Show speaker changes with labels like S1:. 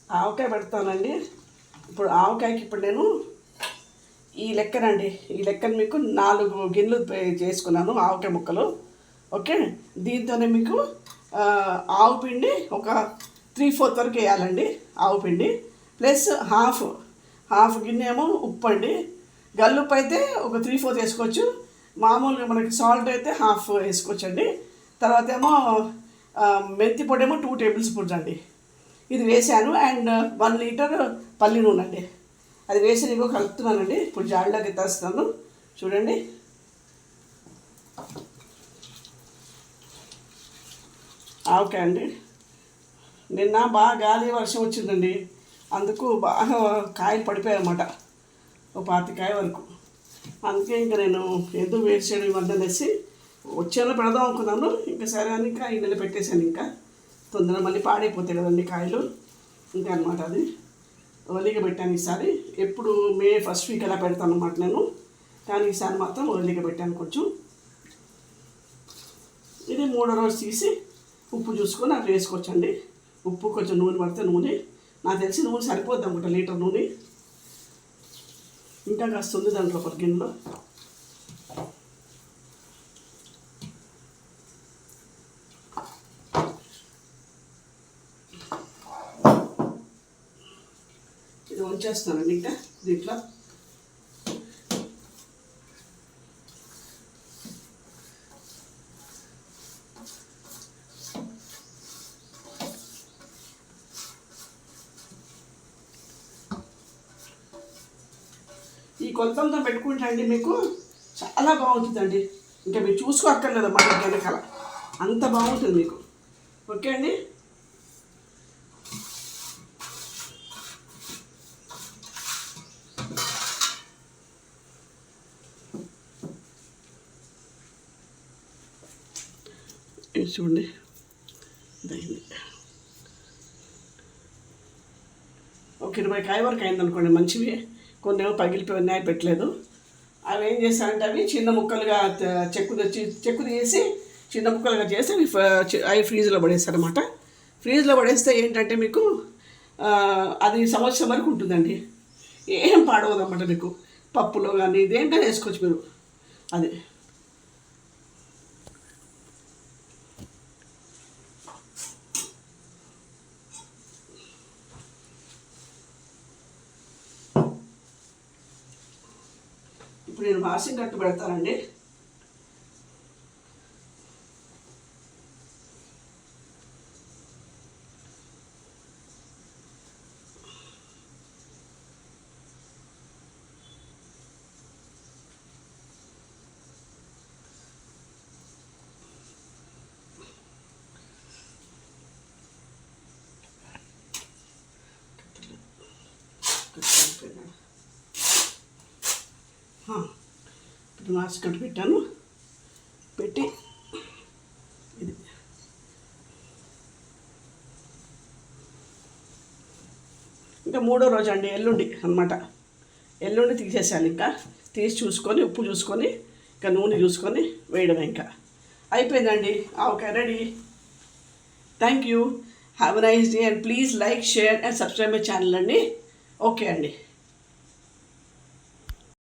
S1: ఆవకాయ పెడతానండి. ఇప్పుడు ఆవకాయకి ఇప్పుడు నేను ఈ లెక్కనండి, ఈ లెక్కను మీకు 4 గిన్నెలు చేసుకున్నాను ఆవకాయ ముక్కలు. ఓకే, దీంతోనే మీకు ఆవు పిండి ఒక 3/4 వరకు వేయాలండి. ఆవు పిండి ప్లస్ హాఫ్ గిన్నె ఏమో ఉప్పు అండి. గల్లుప్పు అయితే ఒక 3/4 వేసుకోవచ్చు. మామూలుగా మనకి సాల్ట్ అయితే హాఫ్ వేసుకోవచ్చు అండి. తర్వాత ఏమో మెంతి పొడి ఏమో 2 టేబుల్ స్పూన్స్ అండి. ఇది వేసాను. అండ్ 1 లీటర్ పల్లి నూనె అండి. అది వేసి నీకు కలుపుతున్నానండి. ఇప్పుడు జాడిలోకి ఎత్తేస్తాను చూడండి. ఆవకాయ అండి. నిన్న బాగా గాలి వర్షం వచ్చిందండి, అందుకు బాగా కాయలు పడిపోయాయి అన్నమాట, ఒక 25 కాయ వరకు. అందుకే ఇంకా నేను ఏదో వేస్ట్ చేయడం ఇవ్వద్దనేసి వచ్చేలా పెడదాం అనుకున్నాను. ఇంకా సరే అని ఇంకా ఈ నెల పెట్టేశాను. ఇంకా తొందరగా మళ్ళీ పాడైపోతాయి కదండి కాయలు, ఇంకా అనమాట. అది ఒలిగా పెట్టాను ఈసారి. ఎప్పుడు మే ఫస్ట్ వీక్ అలా పెడతాను అన్నమాట నేను, కానీ ఈసారి మాత్రం ఒలిగా పెట్టాను కొంచెం. ఇది 3వ రోజు తీసి ఉప్పు చూసుకొని అట్లా వేసుకోవచ్చండి. ఉప్పు కొంచెం నూనె పడితే నూనె, నాకు తెలిసి నూనె సరిపోద్ది అనుకుంటా, లీటర్ నూనె. ఇంకా కాస్త ఉంది దాంట్లో ఒక గిన్నెలో. ఇది ఉంచేస్తానండి ఇంకా దీంట్లో. ఈ కొలతలతో పెట్టుకుంటా అండి మీకు చాలా బాగుంటుందండి. ఇంకా మీరు చూసుకోక్కర్లేదు అన్నమాట వెనకాల, అంత బాగుంటుంది మీకు. ఓకే అండి. చూడండి ఒక 20 కాయ వరకు అయిందనుకోండి, మంచివి. కొన్ని ఏమో పగిలిపోయి ఉన్నాయి, పెట్టలేదు. అవి ఏం చేస్తానంటే అవి చిన్న ముక్కలుగా చెక్కు తీసి చిన్న ముక్కలుగా చేసి అవి ఫ్రీజ్లో పడేస్తాను అనమాట. ఫ్రీజ్లో పడేస్తే ఏంటంటే మీకు అది సంవత్సరం వరకు ఉంటుందండి, ఏం పాడవదన్నమాట. మీకు పప్పులో కానీ దేంట్లో వేసుకోవచ్చు మీరు. అది ఇప్పుడు నేను వాషింగ్ కట్టు పెడతానండి. ఇప్పుడు వాషింగ్ కట్టు పెట్టాను. పెట్టి ఇది ఇంకా 3వ రోజు అండి, ఎల్లుండి అనమాట. ఎల్లుండి తీసేసాను. ఇంకా తీసి చూసుకొని ఉప్పు చూసుకొని ఇంకా నూనె చూసుకొని వేయడమే. ఇంకా అయిపోయిందండి ఆవకాయ ready. Thank you. Have a nice day and please like, share and subscribe my channel అండి. ఓకే అండి.